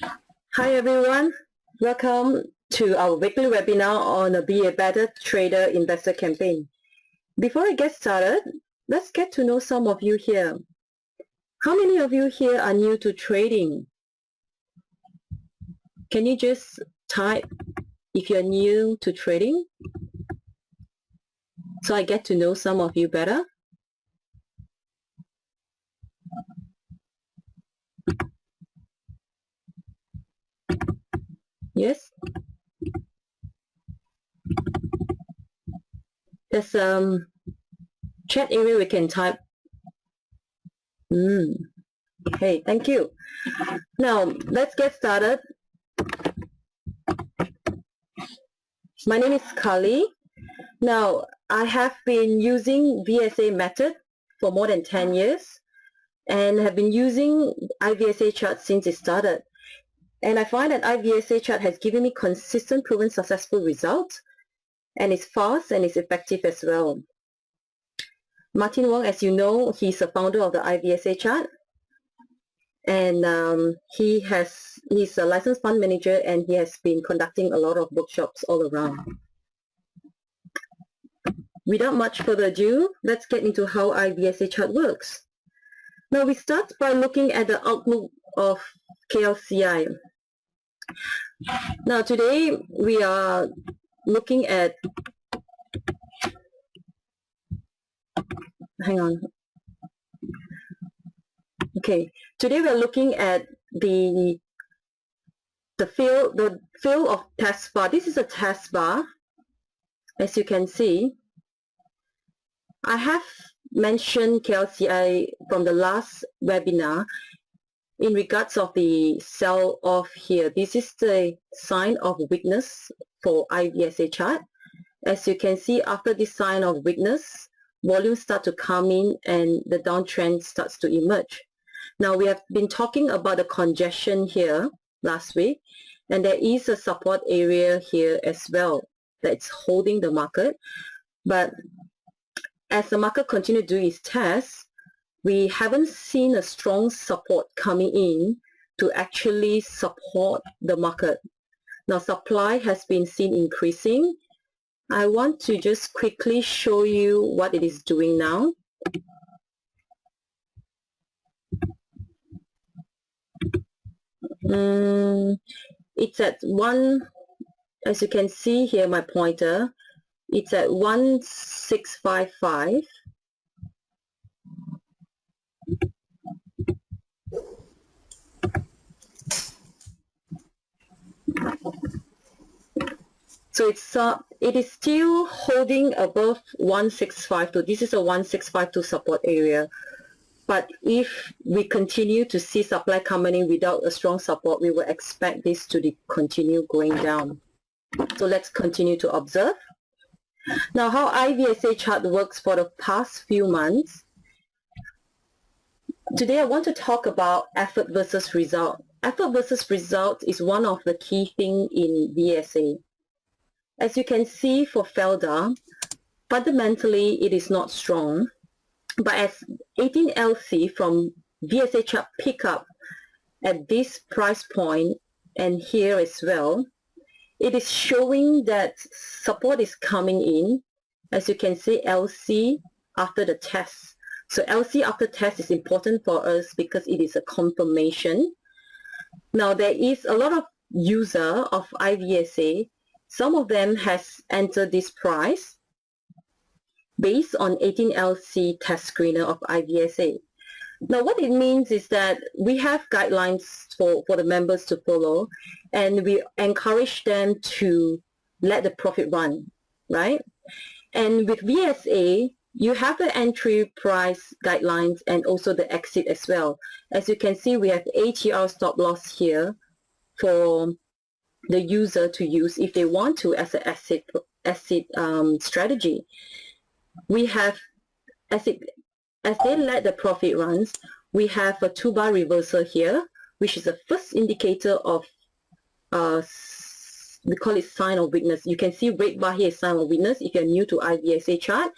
Hi everyone, welcome to our weekly webinar on Be a Better Trader Investor campaign. Before I get started, let's get to know some of you here. How many of you here are new to trading? Can you just type if you're new to trading so I get to know some of you better? Yes? There's chat area we can type. Okay, thank you. Now, let's get started. My name is Kali. Now, I have been using VSA method for more than 10 years and have been using iVSAchart since it started. And I find that iVSAchart has given me consistent, proven, successful results, and it's fast and it's effective as well. Martin Wong, as you know, he's a founder of the iVSAchart, and he's a licensed fund manager, and he has been conducting a lot of workshops all around. Without much further ado, let's get into how iVSAchart works. Now we start by looking at the outlook of KLCI. Now today we are looking at, today we are looking at the fill of test bar. This is a test bar, as you can see. I have mentioned KLCI from the last webinar in regards of the sell off here. This is the sign of weakness for iVSAchart. As you can see, after this sign of weakness, volumes start to come in and the downtrend starts to emerge. Now we have been talking about the congestion here last week, and there is a support area here as well that's holding the market. But as the market continues to do its test, we haven't seen a strong support coming in to actually support the market. Now supply has been seen increasing. I want to just quickly show you what it is doing now. It's at as you can see here, my pointer, it's at 1655. So it is still holding above 1652. This is a 1652 support area. But if we continue to see supply coming in without a strong support, we will expect this to continue going down. So let's continue to observe. Now, how iVSAchart works for the past few months. Today, I want to talk about effort versus result. Effort versus result is one of the key things in VSA. As you can see for Felder, fundamentally, it is not strong. But as 18LC from VSAchart pick up at this price point and here as well, it is showing that support is coming in. As you can see, LC after the test. So LC after test is important for us because it is a confirmation. Now there is a lot of user of iVSA. Some of them has entered this price based on 18LC test screener of iVSA. Now what it means is that we have guidelines for the members to follow, and we encourage them to let the profit run, right? And with VSA, you have the entry price guidelines and also the exit as well. As you can see, we have ATR stop loss here for the user to use if they want to as an exit strategy. We have, as they let the profit runs, we have a 2-bar reversal here, which is the first indicator of, we call it sign of weakness. You can see red bar here is sign of weakness if you're new to iVSAchart.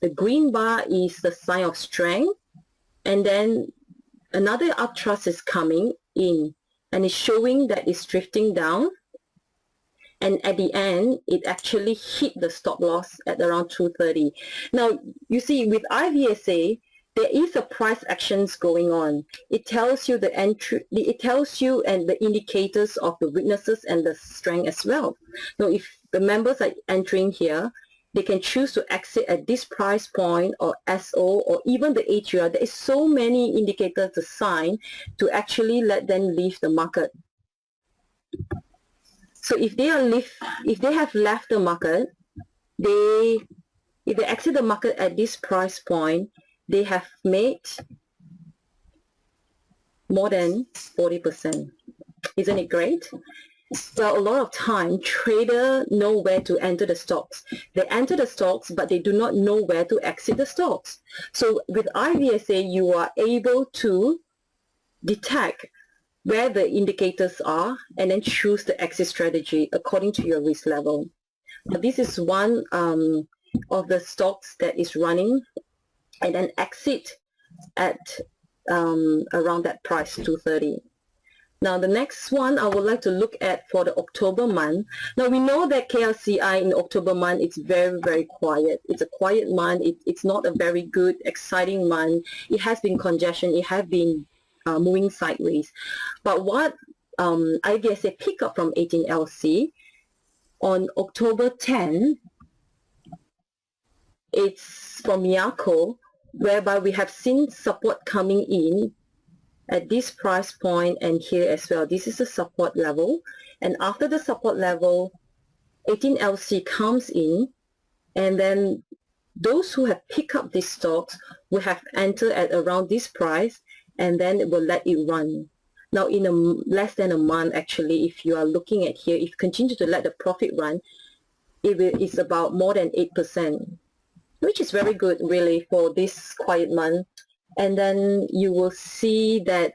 The green bar is the sign of strength, and then another upthrust is coming in. and it's showing that it's drifting down, and at the end it actually hit the stop loss at around 230. Now you see, with iVSA there is a price actions going on. It tells you the entry, it tells you and the indicators of the weaknesses and the strength as well. Now if the members are entering here, they can choose to exit at this price point, or SO, or even the ATR. There is so many indicators assigned to actually let them leave the market. So if they have left the market, if they exit the market at this price point, they have made more than 40%. Isn't it great? Well, a lot of time, traders know where to enter the stocks. They enter the stocks, but they do not know where to exit the stocks. So with iVSA, you are able to detect where the indicators are and then choose the exit strategy according to your risk level. Now, this is one of the stocks that is running, and then exit at around that price, 230. Now the next one I would like to look at for the October month. Now we know that KLCI in the October month, it's very, very quiet. It's a quiet month. It's not a very good, exciting month. It has been congestion. It has been moving sideways. But what iVSA pick up from 18LC on October 10, it's from Miyako, whereby we have seen support coming in at this price point and here as well. This is a support level, and after the support level, 18LC comes in, and then those who have picked up these stocks will have entered at around this price, and then it will let it run. Now in less than a month, actually, if you are looking at here, if you continue to let the profit run, it's about more than 8%, which is very good really for this quiet month. And then you will see that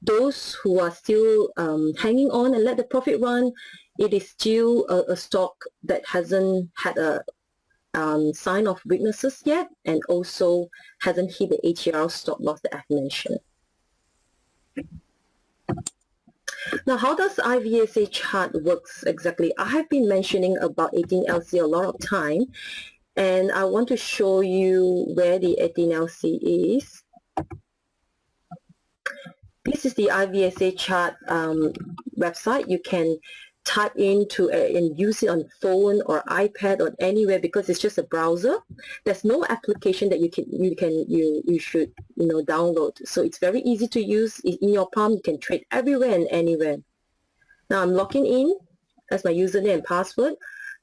those who are still hanging on and let the profit run, it is still a stock that hasn't had a sign of weaknesses yet, and also hasn't hit the ATR stop loss that I've mentioned. Now, how does iVSAchart works exactly? I have been mentioning about 18LC a lot of time, and I want to show you where the 18LC is. This is the iVSAchart website. You can type into and use it on phone or iPad or anywhere, because it's just a browser. There's no application that you should download. So it's very easy to use. In your palm, you can trade everywhere and anywhere. Now I'm logging in as my username and password.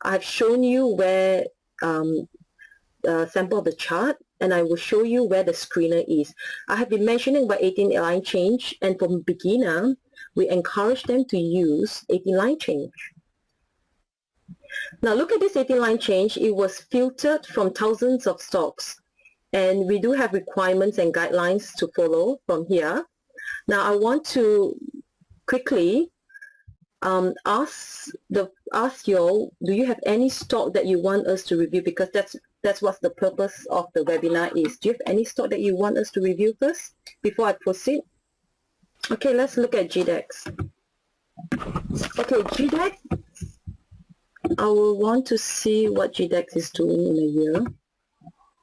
I've shown you where sample of the chart, and I will show you where the screener is. I have been mentioning about 18 line change, and for beginner, we encourage them to use 18 line change. Now look at this 18 line change. It was filtered from thousands of stocks, and we do have requirements and guidelines to follow from here. Now I want to quickly ask you all, do you have any stock that you want us to review? Because that's what the purpose of the webinar is. Do you have any stock that you want us to review first before I proceed? Okay, let's look at GDEX. Okay, GDEX, I will want to see what GDEX is doing in a year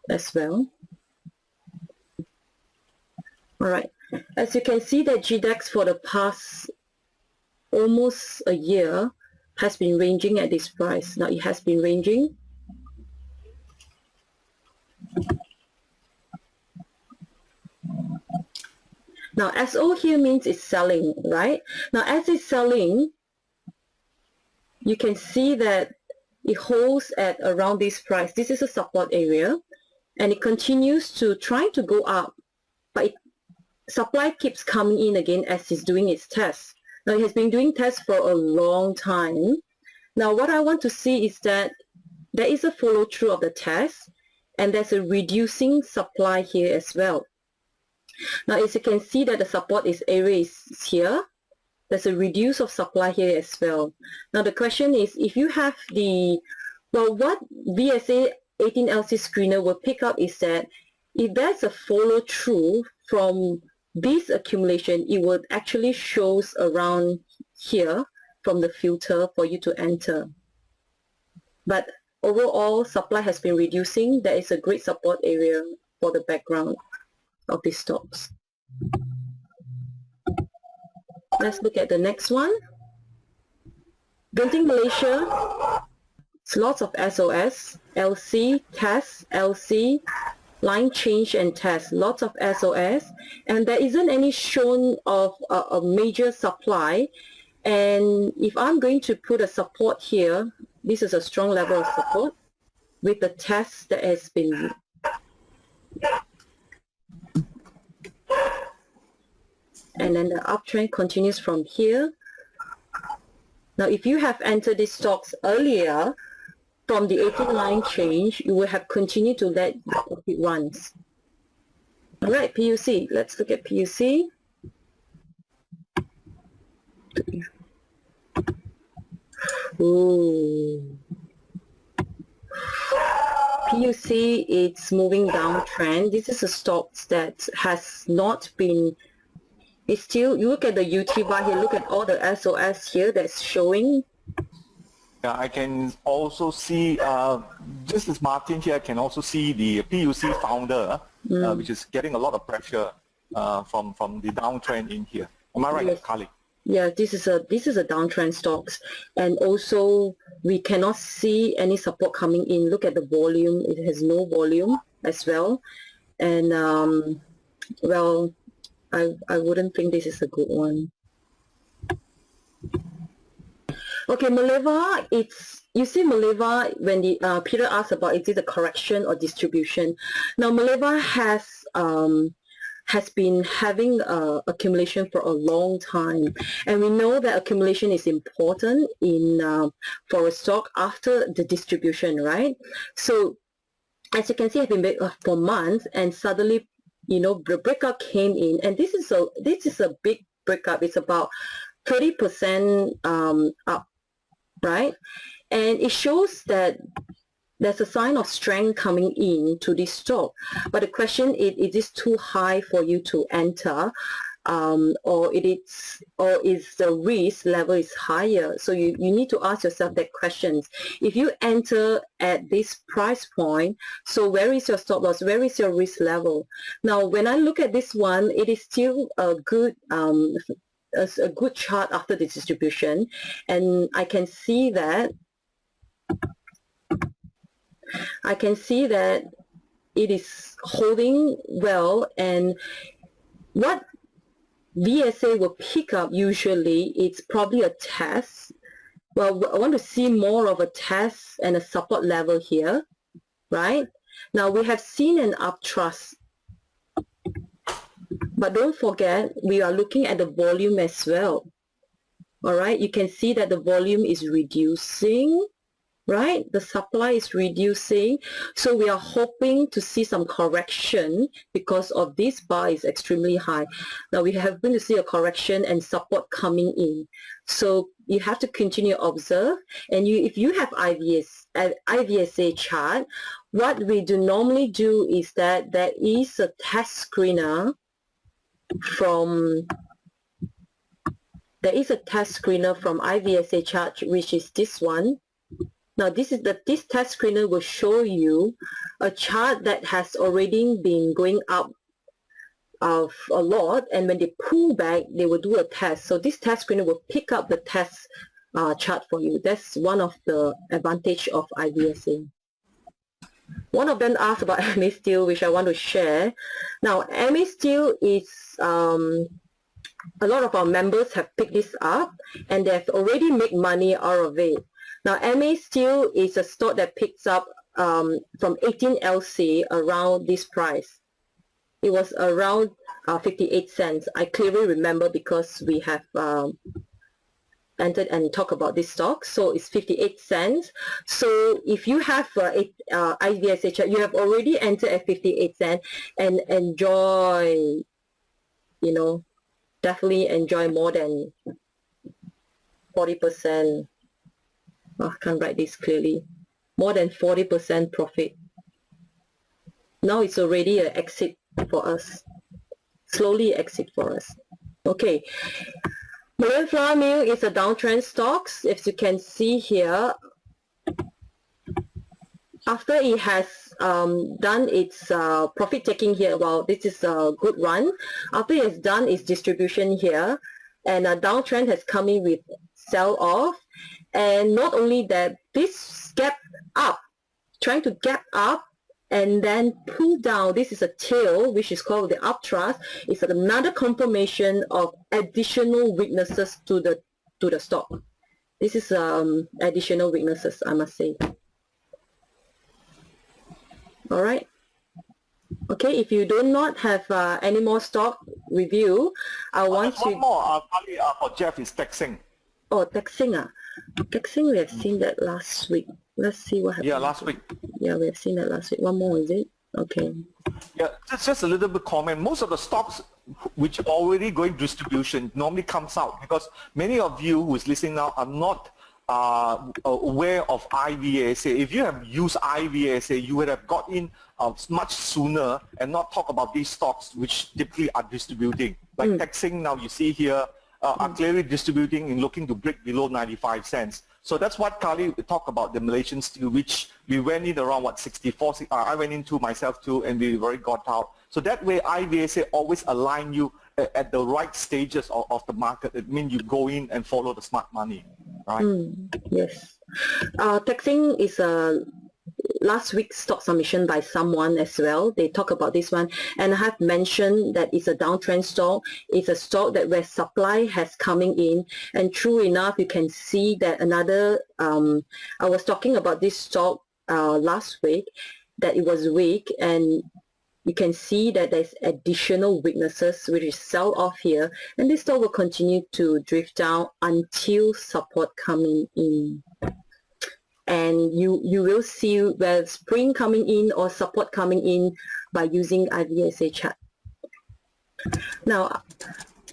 as well. All right, as you can see that GDEX for the past almost a year has been ranging at this price. Now it has been ranging. Now SO here means it's selling, right? Now as it's selling, you can see that it holds at around this price. This is a support area, and it continues to try to go up, but supply keeps coming in again as it's doing its test. Now it has been doing tests for a long time. Now what I want to see is that there is a follow through of the test, and there's a reducing supply here as well. Now as you can see that the support area is here, there's a reduce of supply here as well. Now the question is, if you have what VSA 18LC screener will pick up is that if there's a follow through from this accumulation, it would actually shows around here from the filter for you to enter. But overall, supply has been reducing. There is a great support area for the background of these stocks. Let's look at the next one. Genting Malaysia, it's lots of SOS, LC, test, LC, line change and test, lots of SOS, and there isn't any shown of a major supply. And if I'm going to put a support here, this is a strong level of support with the test that has been and then the uptrend continues from here. Now, if you have entered these stocks earlier from the 18 line change, you will have continued to let it runs. All right, PUC. Let's look at PUC. Ooh. PUC, it's moving downtrend. This is a stock that has not been. It's still, you look at the UT bar here, look at all the SOS here that's showing. Yeah, I can also see, just as Martin here, I can also see the PUC Founder, which is getting a lot of pressure from the downtrend in here. Am I right, Yes. Carly? Yeah, this is a downtrend stocks, and also we cannot see any support coming in. Look at the volume; it has no volume as well, and well, I wouldn't think this is a good one. Okay, Melewar, it's, you see Melewar, when the Peter asked about is it a correction or distribution. Now Melewar has been having accumulation for a long time, and we know that accumulation is important in for a stock after the distribution, right? So as you can see, I've been for months, and suddenly, you know, the breakup came in, and this is a big breakup. It's about 30% up, right? And it shows that there's a sign of strength coming in to this stock. But the question is this too high for you to enter, or is the risk level is higher? So you need to ask yourself that questions. If you enter at this price point, so where is your stop loss? Where is your risk level? Now, when I look at this one, it is still a good chart after the distribution, and I can see that it is holding well. And what VSA will pick up usually, it's probably a test. Well, I want to see more of a test and a support level here, right? Now we have seen an upthrust, but don't forget we are looking at the volume as well. All right, you can see that the volume is reducing, right? The supply is reducing, so we are hoping to see some correction because of this bar is extremely high. Now we have going to see a correction and support coming in, so you have to continue to observe. And if you have iVSA chart, what we do normally do is that there is a test screener from iVSAchart, which is this one. Now this test screener will show you a chart that has already been going up of a lot, and when they pull back, they will do a test. So this test screener will pick up the test chart for you. That's one of the advantage of iVSA. One of them asked about MA Steel, which I want to share. Now MA Steel is a lot of our members have picked this up, and they've already made money out of it. Now, MA Steel is a stock that picks up from 18 LC around this price. It was around 58 cents. I clearly remember because we have entered and talked about this stock. So it's 58 cents. So if you have iVSAchart, you have already entered at 58 cents and enjoy, you know, definitely enjoy more than 40%. Oh, I can't write this clearly. More than 40% profit. Now it's already an exit for us. slowly exit for us. Okay. Malayan Flour Mill is a downtrend stocks. If you can see here, after it has done its profit taking here, well, this is a good run. After it has done its distribution here, and a downtrend has come in with sell off, and not only that, this gap up, trying to gap up and then pull down. This is a tail, which is called the upthrust. It's another confirmation of additional weaknesses to the stock. This is additional weaknesses, I must say. All right. Okay, if you do not have any more stock review, I want to... One more, for Jeff is Tek Seng. Oh, Tek Seng. Tek Seng, we have seen that last week. Let's see what happened. Yeah, last week. Yeah, we have seen that last week. One more, is it? Okay. Yeah, just a little bit comment. Most of the stocks which are already going distribution normally comes out because many of you who is listening now are not aware of iVSA. If you have used iVSA, you would have got in much sooner and not talk about these stocks which typically are distributing. Like Tek Seng now you see here are clearly distributing and looking to break below 95 cents. So that's what Kali talked about, the Malaysian steel, which we went in around, what, 64, I went into myself too, and we already got out. So that way, iVSA always align you at the right stages of the market. It means you go in and follow the smart money, right? Yes. Tek Seng is a last week's stock submission by someone as well. They talk about this one, and I have mentioned that it's a downtrend stock. It's a stock that where supply has coming in, and true enough, you can see that another. I was talking about this stock last week, that it was weak, and you can see that there's additional weaknesses which is sell off here, and this stock will continue to drift down until support coming in. And you will see where spring coming in or support coming in by using iVSAchart. Now,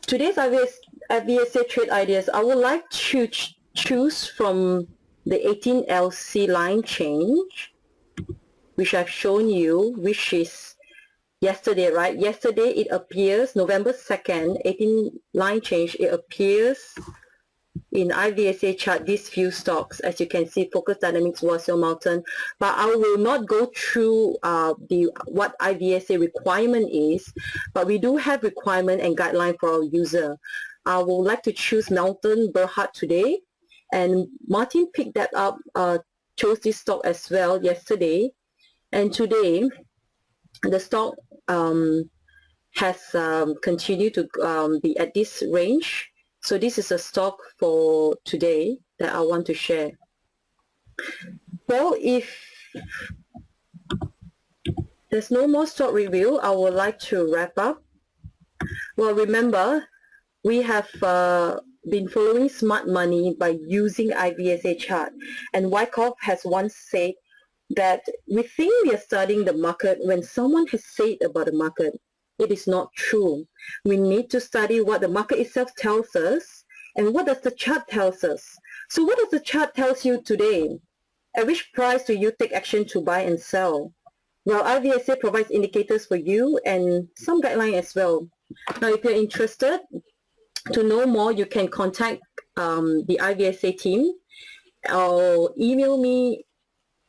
today's iVSA trade ideas, I would like to choose from the 18LC line change, which I've shown you, which is yesterday, right? Yesterday it appears, November 2nd, 18 line change, it appears in iVSAchart, these few stocks. As you can see, Focus Dynamics, Warsaw Mountain, but I will not go through what iVSA requirement is, but we do have requirement and guideline for our user. I would like to choose Mountain Berhad today, and Martin picked that up, chose this stock as well yesterday, and today the stock has continued to be at this range. So this is a stock for today that I want to share. Well, if there's no more stock review, I would like to wrap up. Well, remember, we have been following smart money by using iVSAchart. And Wyckoff has once said that we think we are studying the market when someone has said about the market. It is not true. We need to study what the market itself tells us and what does the chart tells us. So what does the chart tells you today? At which price do you take action to buy and sell? Well, iVSA provides indicators for you and some guideline as well. Now, if you're interested to know more, you can contact the iVSA team or email me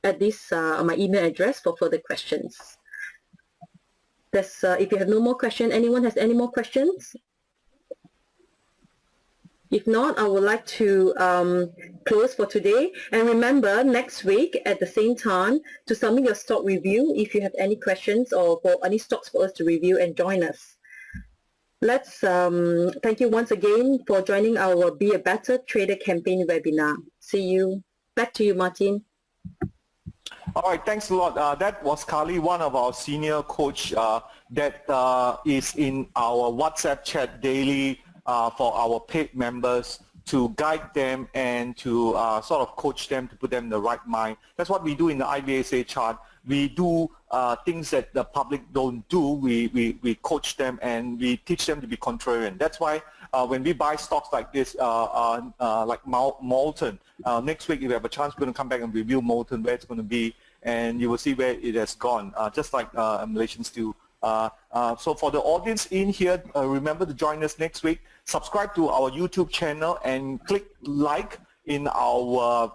at this my email address for further questions. If you have no more questions, anyone has any more questions? If not, I would like to close for today. And remember, next week at the same time, to submit your stock review if you have any questions or for any stocks for us to review, and join us. Let's thank you once again for joining our Be a Better Trader campaign webinar. See you. Back to you, Martin. All right, thanks a lot. That was Kali, one of our senior coach that is in our WhatsApp chat daily for our paid members to guide them and to sort of coach them to put them in the right mind. That's what we do in the iVSAchart. We do things that the public don't do. We coach them and we teach them to be contrarian. That's why when we buy stocks like this, like Molten, next week if you have a chance, we're going to come back and review Molten, where it's going to be, and you will see where it has gone. Just like Malaysian Steel, So for the audience in here, remember to join us next week. Subscribe to our YouTube channel and click like in our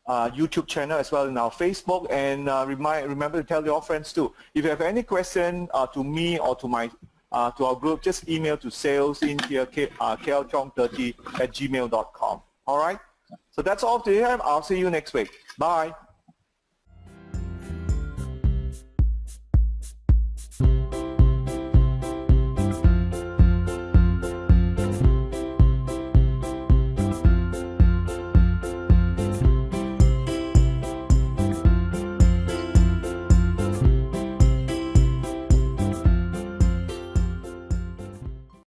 YouTube channel as well in our Facebook, and remember to tell your friends too. If you have any question to me or to my to our group, just email to salesinhere klchong30@gmail.com. All right. So that's all today. I'll see you next week. Bye.